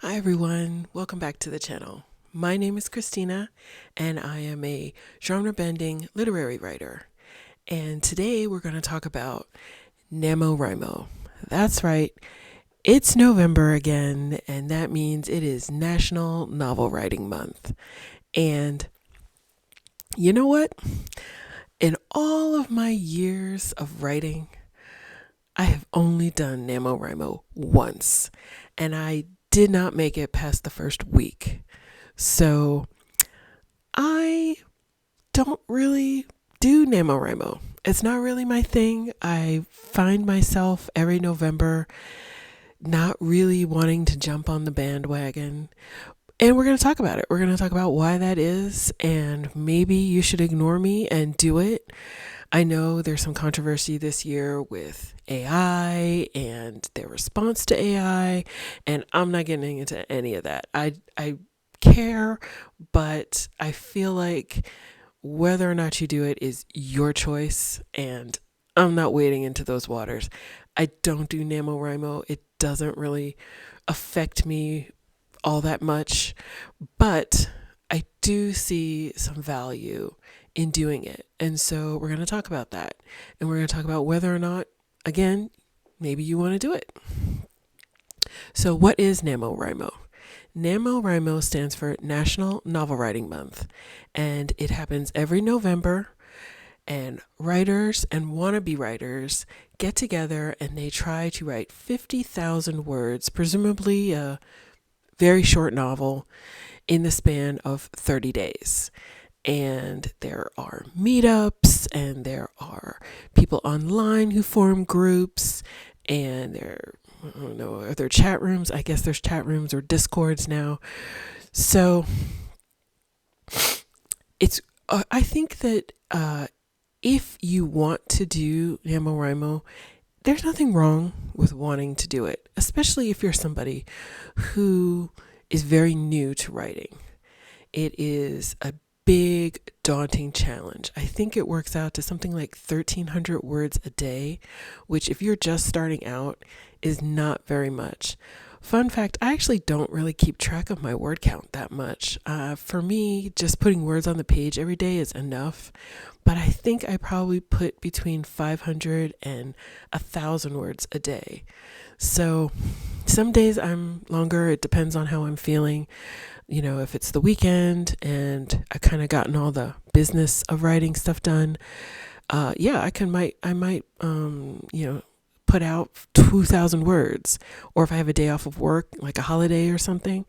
Hi everyone, welcome back to the channel. My name is Christina and I am a genre-bending literary writer. And today we're going to talk about NaMoWriMo. That's right, it's November again, and that means it is National Novel Writing Month. And you know what? In all of my years of writing, I have only done NaMoWriMo once, and I did not make it past the first week. So I don't really do NaMoWriMo. It's not really my thing. I find myself every November not really wanting to jump on the bandwagon. And we're going to talk about it. We're going to talk about why that is, and maybe you should ignore me and do it. I know there's some controversy this year with AI and their response to AI, and I'm not getting into any of that. I care, but I feel like whether or not you do it is your choice, and I'm not wading into those waters. I don't do NaMoWriMo. It doesn't really affect me all that much, but I do see some value in doing it. And so we're going to talk about that. And we're going to talk about whether or not, again, maybe you want to do it. So what is NaMoWriMo? NaMoWriMo stands for National Novel Writing Month, and it happens every November. And writers and wannabe writers get together and they try to write 50,000 words, presumably a very short novel, in the span of 30 days. And there are meetups, and there are people online who form groups, and I don't know, are there chat rooms? I guess there's chat rooms or Discords now. So it's, I think that if you want to do NaMoWriMo, there's nothing wrong with wanting to do it, especially if you're somebody who is very new to writing. It is a big, daunting challenge. I think it works out to something like 1,300 words a day, which if you're just starting out is not very much. Fun fact, I actually don't really keep track of my word count that much. For me, just putting words on the page every day is enough, but I think I probably put between 500 and 1,000 words a day. So some days I'm longer. It depends on how I'm feeling. You know, if it's the weekend and I kind of gotten all the business of writing stuff done, I might, put out 2,000 words. Or if I have a day off of work, like a holiday or something.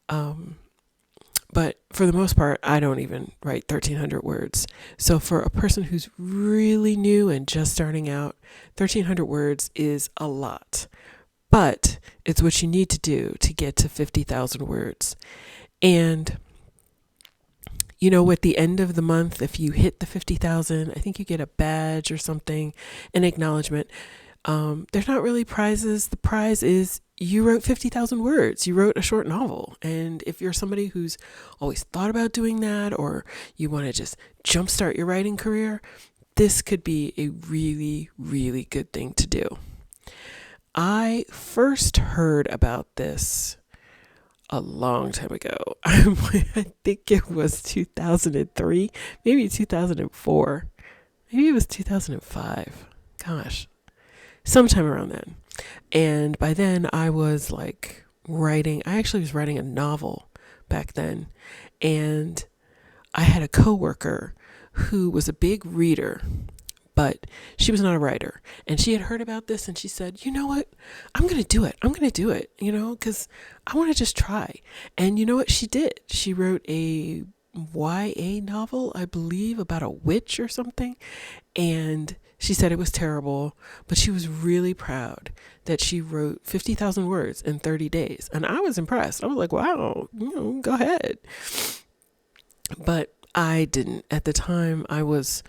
But for the most part, I don't even write 1,300 words. So for a person who's really new and just starting out, 1,300 words is a lot. But it's what you need to do to get to 50,000 words. And, you know, at the end of the month, if you hit the 50,000, I think you get a badge or something, an acknowledgement. There's not really prizes. The prize is you wrote 50,000 words. You wrote a short novel. And if you're somebody who's always thought about doing that, or you want to just jumpstart your writing career, this could be a really, really good thing to do. I first heard about this a long time ago. I think it was 2003, maybe 2004, maybe it was 2005. Gosh, sometime around then. And by then I was like I actually was writing a novel back then. And I had a coworker who was a big reader, but she was not a writer. And she had heard about this and she said, you know what? I'm going to do it. I'm going to do it, because I want to just try. And you know what she did? She wrote a YA novel, I believe, about a witch or something. And she said it was terrible, but she was really proud that she wrote 50,000 words in 30 days. And I was impressed. I was like, wow, go ahead. But I didn't. At the time, I was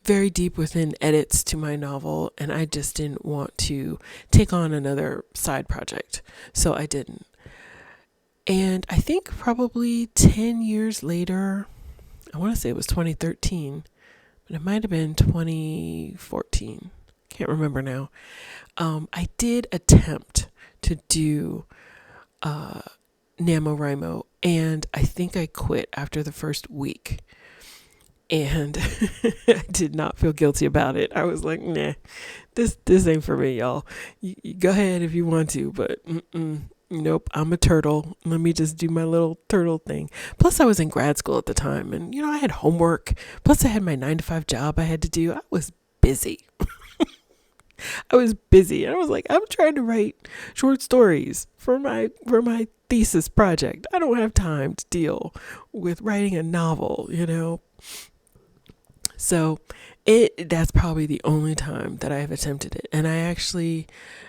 very deep within edits to my novel, and I just didn't want to take on another side project. So I didn't. And I think probably 10 years later, I want to say it was 2013, but it might have been 2014. Can't remember now. I did attempt to do NaMoWriMo, and I think I quit after the first week. And I did not feel guilty about it. I was like, nah, this ain't for me, y'all. You go ahead if you want to, but nope, I'm a turtle. Let me just do my little turtle thing. Plus, I was in grad school at the time, and I had homework. Plus, I had my 9 to 5 job I had to do. I was busy. And I was like, I'm trying to write short stories for my thesis project. I don't have time to deal with writing a novel, So that's probably the only time that I have attempted it. And I actually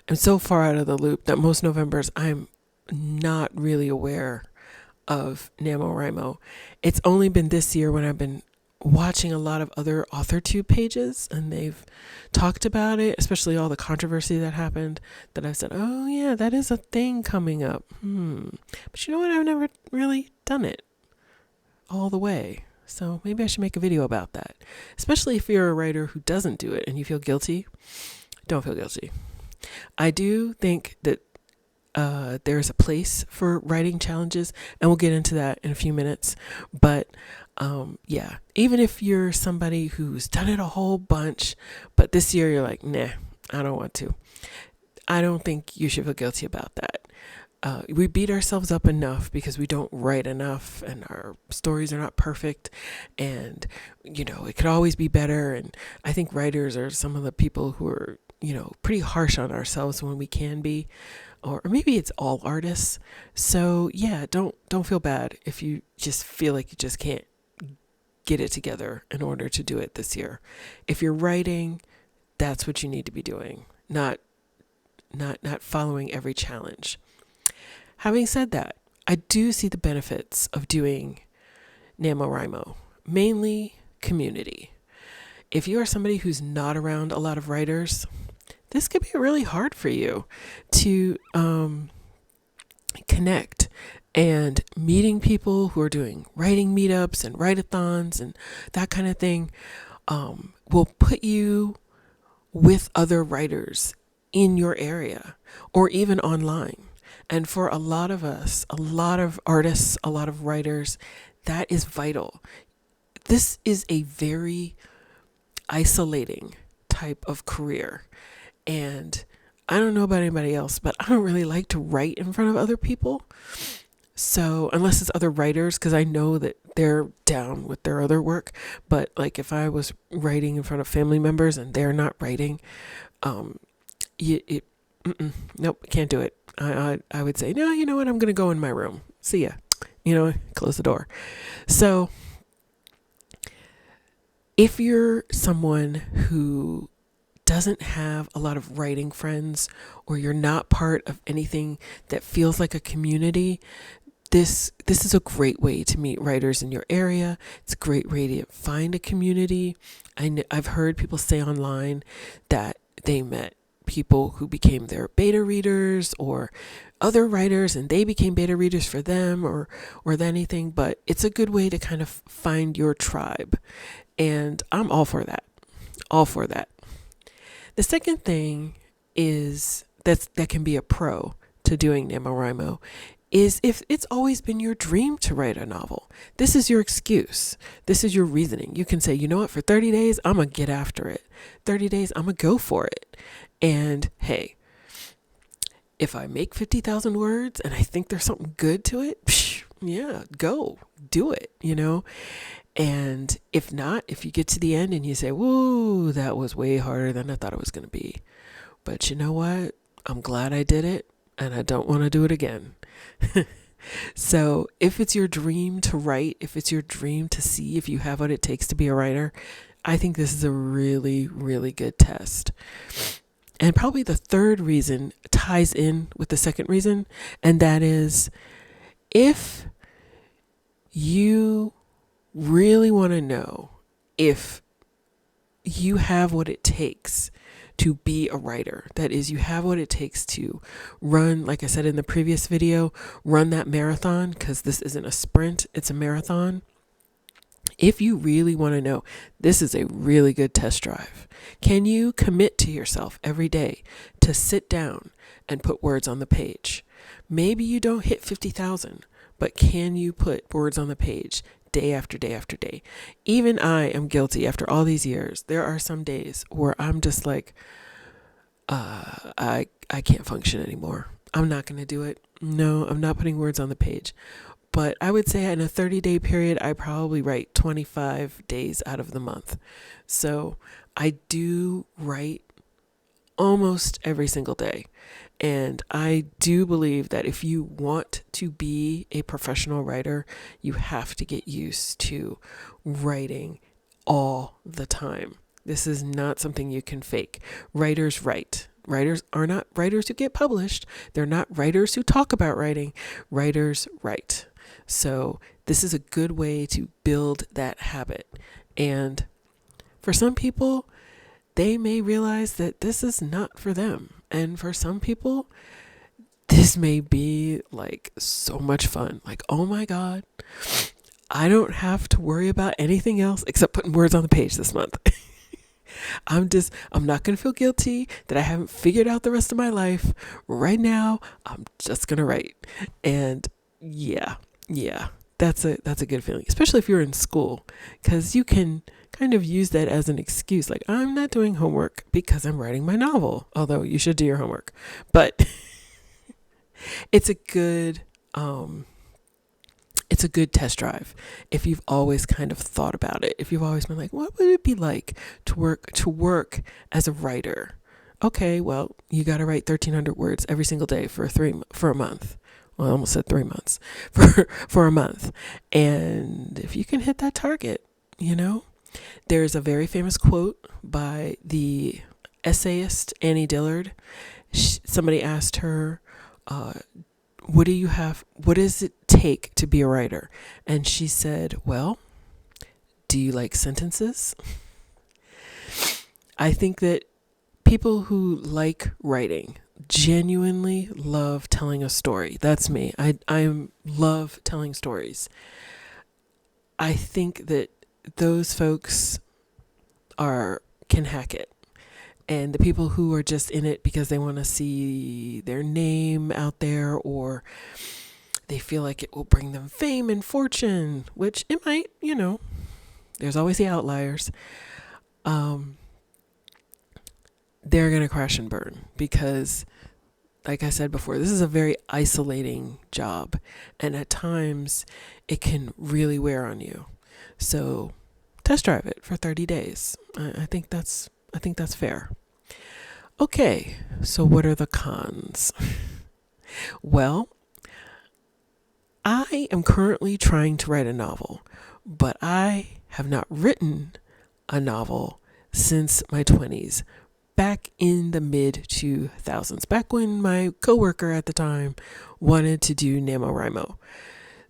am so far out of the loop that most Novembers I'm not really aware of NaMoWriMo. It's only been this year when I've been watching a lot of other AuthorTube pages, and they've talked about it, especially all the controversy that happened, that I've said, oh yeah, that is a thing coming up. But you know what? I've never really done it all the way. So maybe I should make a video about that. Especially if you're a writer who doesn't do it and you feel guilty. Don't feel guilty. I do think that there's a place for writing challenges, and we'll get into that in a few minutes. But yeah, even if you're somebody who's done it a whole bunch, but this year you're like, nah, I don't want to. I don't think you should feel guilty about that. We beat ourselves up enough because we don't write enough, and our stories are not perfect, and it could always be better. And I think writers are some of the people who are pretty harsh on ourselves when we can be, or maybe it's all artists. So yeah, don't feel bad if you just feel like you just can't get it together in order to do it this year. If you're writing, that's what you need to be doing, not following every challenge. Having said that, I do see the benefits of doing NaMoWriMo, mainly community. If you are somebody who's not around a lot of writers, this could be really hard for you to connect, and meeting people who are doing writing meetups and write-a-thons and that kind of thing will put you with other writers in your area or even online. And for a lot of us, a lot of artists, a lot of writers, that is vital. This is a very isolating type of career. And I don't know about anybody else, but I don't really like to write in front of other people. So unless it's other writers, because I know that they're down with their other work. But like if I was writing in front of family members and they're not writing, nope, can't do it. I would say, no, you know what? I'm going to go in my room. See ya. Close the door. So if you're someone who doesn't have a lot of writing friends, or you're not part of anything that feels like a community, this is a great way to meet writers in your area. It's a great way to find a community. I've heard people say online that they met people who became their beta readers or other writers, and they became beta readers for them or anything. But it's a good way to kind of find your tribe. And I'm all for that. All for that. The second thing is that can be a pro to doing NaMoWriMo is if it's always been your dream to write a novel. This is your excuse. This is your reasoning. You can say, you know what, for 30 days, I'm going to get after it. 30 days, I'm going to go for it. And hey, if I make 50,000 words and I think there's something good to it, yeah, go do it, And if not, if you get to the end and you say, whoa, that was way harder than I thought it was going to be. But you know what? I'm glad I did it, and I don't want to do it again. So if it's your dream to write, if it's your dream to see if you have what it takes to be a writer, I think this is a really, really good test. And probably the third reason ties in with the second reason, and that is if you really want to know if you have what it takes to be a writer. That is, you have what it takes to run, like I said in the previous video, run that marathon, because this isn't a sprint, it's a marathon. If you really want to know, this is a really good test drive. Can you commit to yourself every day to sit down and put words on the page? Maybe you don't hit 50,000, but can you put words on the page day after day after day? Even I am guilty after all these years. There are some days where I'm just like, I can't function anymore. I'm not going to do it. No, I'm not putting words on the page. But I would say in a 30-day period, I probably write 25 days out of the month. So I do write almost every single day. And I do believe that if you want to be a professional writer, you have to get used to writing all the time. This is not something you can fake. Writers write. Writers are not writers who get published. They're not writers who talk about writing. Writers write. So this is a good way to build that habit. And for some people, they may realize that this is not for them. And for some people, this may be like so much fun. Like, oh my God, I don't have to worry about anything else except putting words on the page this month. I'm not going to feel guilty that I haven't figured out the rest of my life. Right now, I'm just going to write. And yeah, that's a good feeling, especially if you're in school, because you can kind of use that as an excuse. Like, I'm not doing homework because I'm writing my novel, although you should do your homework. But it's a good test drive if you've always kind of thought about it. If you've always been like, what would it be like to work as a writer? Okay, well, you got to write 1,300 words every single day for a month. Well, I almost said 3 months for a month. And if you can hit that target, there's a very famous quote by the essayist Annie Dillard. Somebody asked her, what does it take to be a writer? And she said, well, do you like sentences? I think that people who like writing genuinely love telling a story. That's me. I love telling stories. I think that those folks can hack it. And the people who are just in it because they want to see their name out there, or they feel like it will bring them fame and fortune, which it might, there's always the outliers. They're going to crash and burn because, like I said before, this is a very isolating job. And at times it can really wear on you. So test drive it for 30 days. I think that's fair. Okay, so what are the cons? Well, I am currently trying to write a novel, but I have not written a novel since my 20s, back in the mid-2000s, back when my coworker at the time wanted to do NaMoWriMo.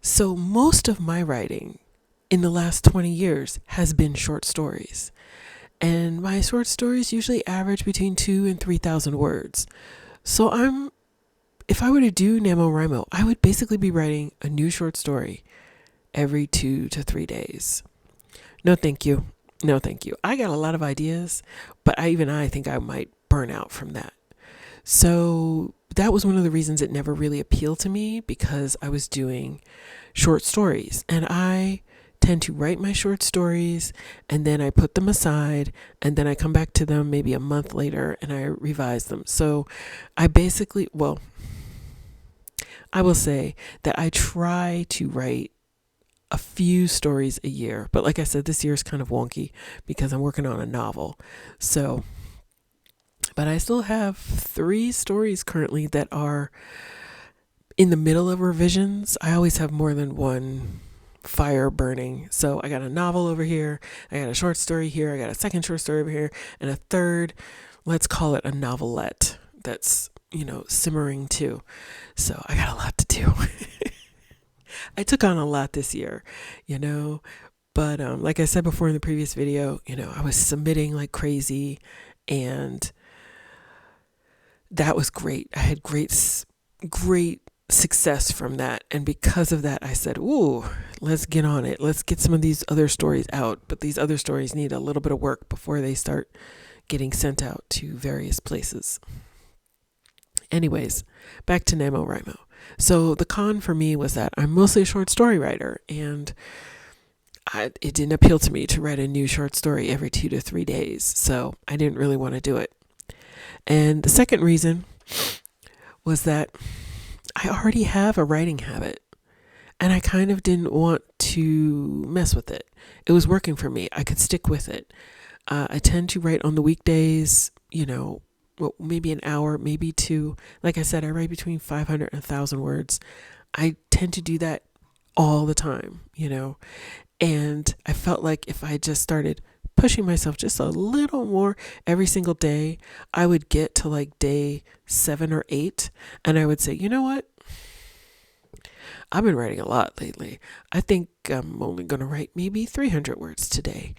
So most of my writing in the last 20 years has been short stories. And my short stories usually average between 2,000 and 3,000 words. So if I were to do NaMoWriMo, I would basically be writing a new short story every 2 to 3 days. No, thank you. No, thank you. I got a lot of ideas, but I think I might burn out from that. So that was one of the reasons it never really appealed to me, because I was doing short stories, and I tend to write my short stories and then I put them aside, and then I come back to them maybe a month later and I revise them. So I will say that I try to write a few stories a year. But like I said, this year is kind of wonky because I'm working on a novel. But I still have 3 stories currently that are in the middle of revisions. I always have more than one fire burning. So I got a novel over here, I got a short story here, I got a second short story over here, and a third, let's call it a novelette, that's, simmering too. So I got a lot to do. I took on a lot this year, but like I said before in the previous video, I was submitting like crazy, and that was great. I had great success from that. And because of that, I said, ooh, let's get on it. Let's get some of these other stories out. But these other stories need a little bit of work before they start getting sent out to various places. Anyways, back to NaMoWriMo. So the con for me was that I'm mostly a short story writer, and it didn't appeal to me to write a new short story every 2 to 3 days. So I didn't really want to do it. And the second reason was that I already have a writing habit, and I kind of didn't want to mess with it. It was working for me. I could stick with it. I tend to write on the weekdays, well, maybe an hour, maybe two. Like I said, I write between 500 and 1,000 words. I tend to do that all the time, and I felt like if I just started pushing myself just a little more every single day, I would get to like day 7 or 8, and I would say, you know what? I've been writing a lot lately. I think I'm only going to write maybe 300 words today,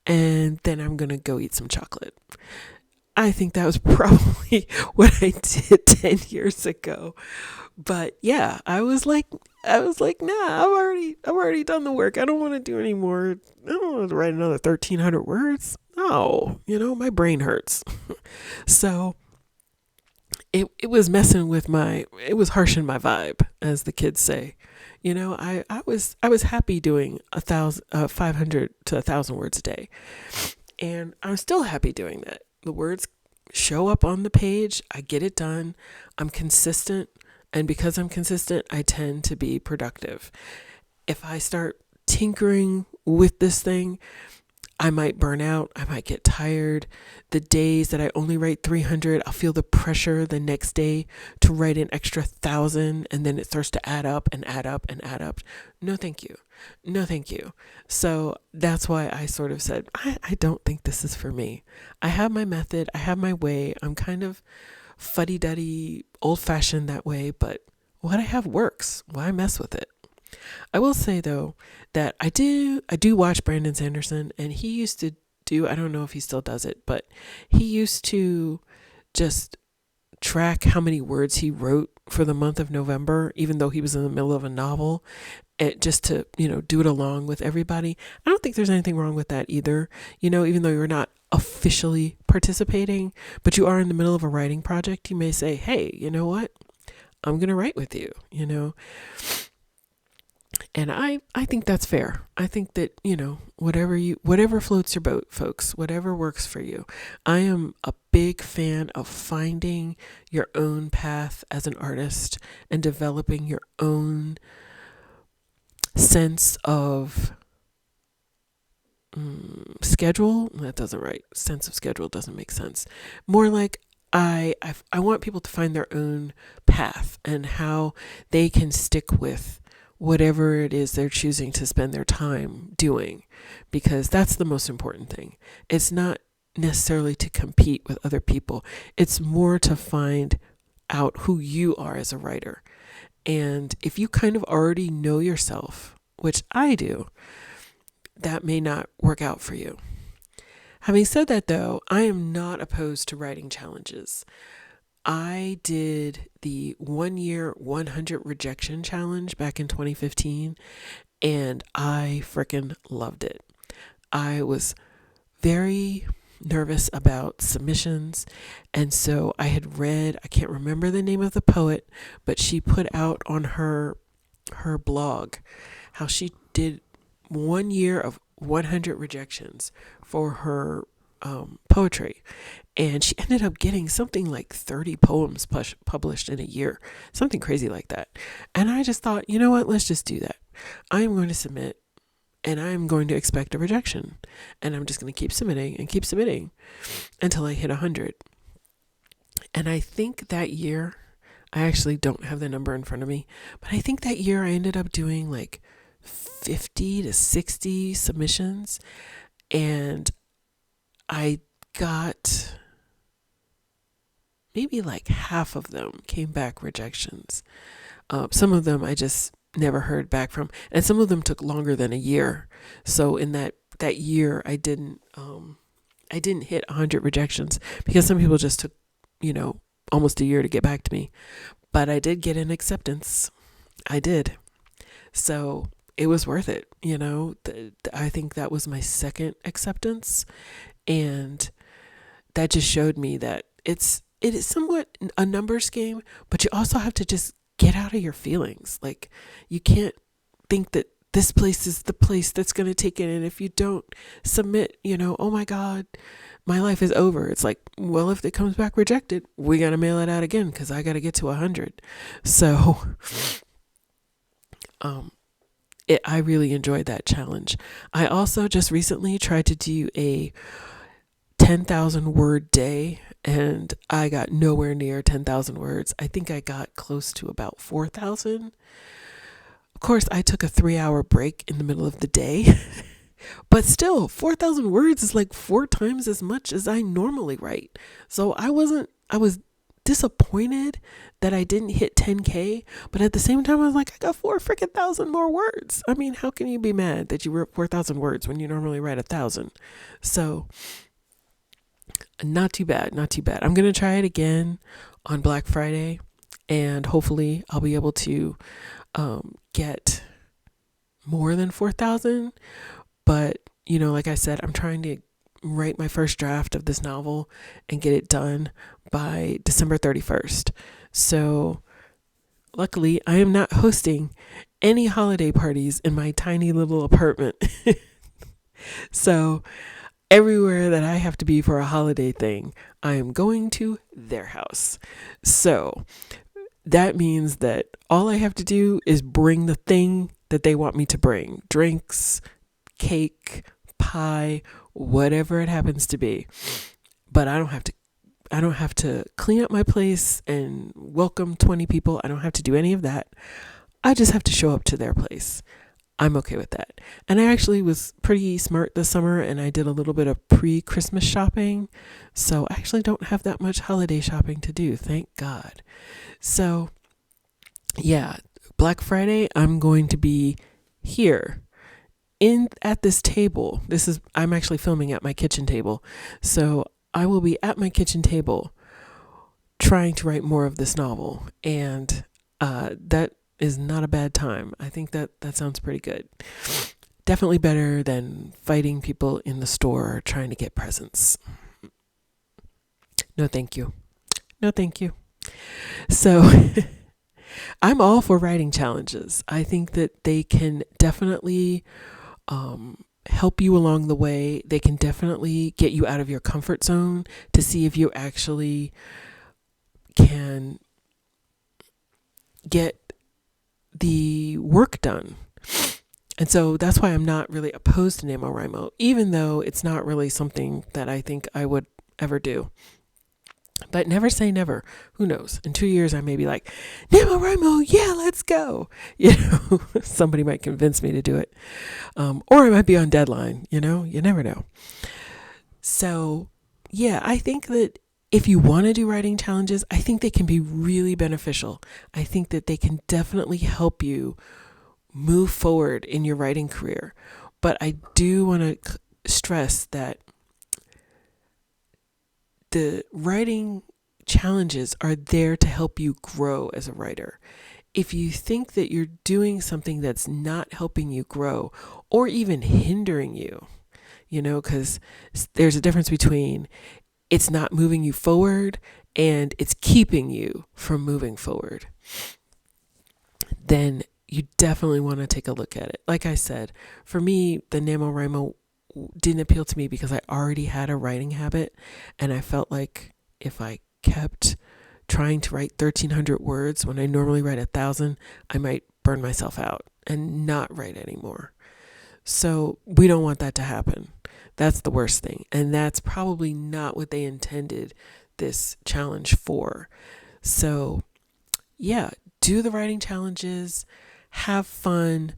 and then I'm going to go eat some chocolate. I think that was probably what I did 10 years ago. But yeah, I was like, nah, I've already done the work. I don't want to do any more. I don't want to write another 1,300 words. No, my brain hurts. So it was messing with it was harshing my vibe, as the kids say. I was happy doing 500 to 1,000 words a day, and I'm still happy doing that. The words show up on the page. I get it done. I'm consistent. And because I'm consistent, I tend to be productive. If I start tinkering with this thing, I might burn out. I might get tired. The days that I only write 300, I'll feel the pressure the next day to write an extra 1,000. And then it starts to add up and add up and add up. No, thank you. No, thank you. So that's why I sort of said, I don't think this is for me. I have my method. I have my way. I'm kind of fuddy-duddy, old-fashioned that way, but what I have works. Why mess with it? I will say, though, that I do watch Brandon Sanderson, and he used to do, I don't know if he still does it, but he used to just track how many words he wrote for the month of November, even though he was in the middle of a novel, just to, do it along with everybody. I don't think there's anything wrong with that either, even though you're not officially participating, but you are in the middle of a writing project. You may say, hey, you know what? I'm going to write with you, And I think that's fair. I think that, whatever floats your boat, folks, whatever works for you. I am a big fan of finding your own path as an artist and developing your own sense of schedule. That doesn't right. Sense of schedule doesn't make sense. More like I want people to find their own path and how they can stick with whatever it is they're choosing to spend their time doing, because that's the most important thing. It's not necessarily to compete with other people. It's more to find out who you are as a writer. And if you kind of already know yourself, which I do, that may not work out for you. Having said that, though, I am not opposed to writing challenges. I did the 1 year 100 rejection challenge back in 2015, and I freaking loved it. I was very nervous about submissions, and so I had read, I can't remember the name of the poet, but she put out on her blog how she did 1 year of 100 rejections for her poetry, and she ended up getting something like 30 poems published in a year, something crazy like that. And I just thought, you know what, let's just do that. I'm going to submit, and I'm going to expect a rejection, and I'm just going to keep submitting until I hit 100. And I think that year, I actually don't have the number in front of me, but I think that year I ended up doing like 50 to 60 submissions, and I got maybe like half of them came back rejections. Some of them I just never heard back from, and some of them took longer than a year. So in that year, I didn't hit 100 rejections because some people just took, almost a year to get back to me. but I did get an acceptance. I did. So it was worth it. I think that was my second acceptance. And that just showed me that it is somewhat a numbers game, but you also have to just get out of your feelings. Like, you can't think that this place is the place that's going to take it. And if you don't submit, oh my God, my life is over. It's like, well, if it comes back rejected, we got to mail it out again because I got to get to 100. So I really enjoyed that challenge. I also just recently tried to do a 10,000 word day, and I got nowhere near 10,000 words. I think I got close to about 4,000. Of course, I took a 3-hour break in the middle of the day, but still 4,000 words is like 4 times as much as I normally write. So I was disappointed that I didn't hit 10K, but at the same time, I was like, I got 4,000 more words. I mean, how can you be mad that you wrote 4,000 words when you normally write 1,000? So not too bad. I'm going to try it again on Black Friday, and hopefully I'll be able to get more than 4,000. But, like I said, I'm trying to write my first draft of this novel and get it done by December 31st. So luckily, I am not hosting any holiday parties in my tiny little apartment. So everywhere that I have to be for a holiday thing, I am going to their house. So that means that all I have to do is bring the thing that they want me to bring: drinks, cake, pie, whatever it happens to be. But I don't have to clean up my place and welcome 20 people. I don't have to do any of that. I just have to show up to their place. I'm okay with that. And I actually was pretty smart this summer, and I did a little bit of pre-Christmas shopping. So I actually don't have that much holiday shopping to do, thank God. So yeah, Black Friday, I'm going to be here at this table. I'm actually filming at my kitchen table. So I will be at my kitchen table trying to write more of this novel. And that is not a bad time. I think that sounds pretty good. Definitely better than fighting people in the store trying to get presents. No, thank you. So I'm all for writing challenges. I think that they can definitely help you along the way. They can definitely get you out of your comfort zone to see if you actually can get the work done. And so that's why I'm not really opposed to NaMoWriMo, even though it's not really something that I think I would ever do. But never say never. Who knows? In 2 years, I may be like, NaMoWriMo, yeah, let's go. Somebody might convince me to do it. Or I might be on deadline, you never know. So yeah, I think that if you want to do writing challenges, I think they can be really beneficial. I think that they can definitely help you move forward in your writing career. But I do want to stress that the writing challenges are there to help you grow as a writer. If you think that you're doing something that's not helping you grow or even hindering you, because there's a difference between it's not moving you forward and it's keeping you from moving forward, then you definitely want to take a look at it. Like I said, for me, the NaMoWriMo didn't appeal to me because I already had a writing habit, and I felt like if I kept trying to write 1,300 words when I normally write 1,000, I might burn myself out and not write anymore. So we don't want that to happen. That's the worst thing. And that's probably not what they intended this challenge for. So yeah, do the writing challenges, have fun,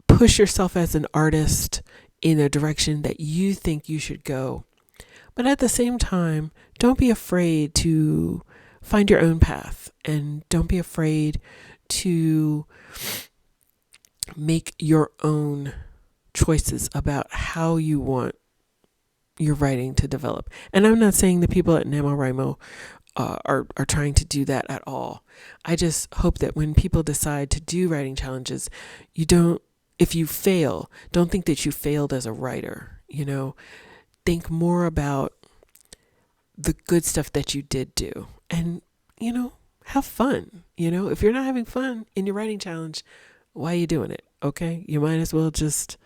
push yourself as an artist in a direction that you think you should go. But at the same time, don't be afraid to find your own path, and don't be afraid to make your own choices about how you want your writing to develop. And I'm not saying the people at NaMoWriMo are trying to do that at all. I just hope that when people decide to do writing challenges, if you fail, don't think that you failed as a writer. Think more about the good stuff that you did do, and have fun. If you're not having fun in your writing challenge, why are you doing it? Okay, you might as well just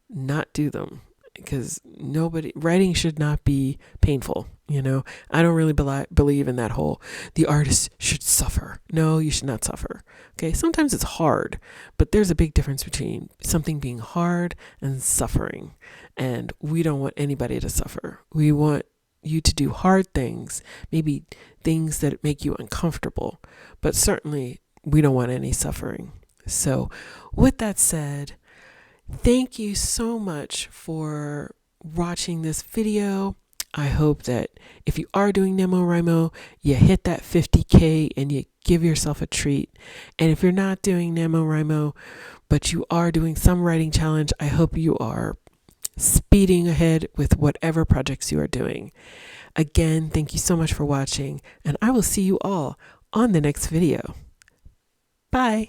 not do them, because writing should not be painful. I don't really believe in that whole the artist should suffer. No, you should not suffer. Okay, sometimes it's hard, but there's a big difference between something being hard and suffering, and we don't want anybody to suffer. We want you to do hard things, maybe things that make you uncomfortable, but certainly we don't want any suffering. So with that said, thank you so much for watching this video. I hope that if you are doing NaMoWriMo, you hit that 50K and you give yourself a treat. And if you're not doing NaMoWriMo, but you are doing some writing challenge, I hope you are speeding ahead with whatever projects you are doing. Again, thank you so much for watching, and I will see you all on the next video. Bye.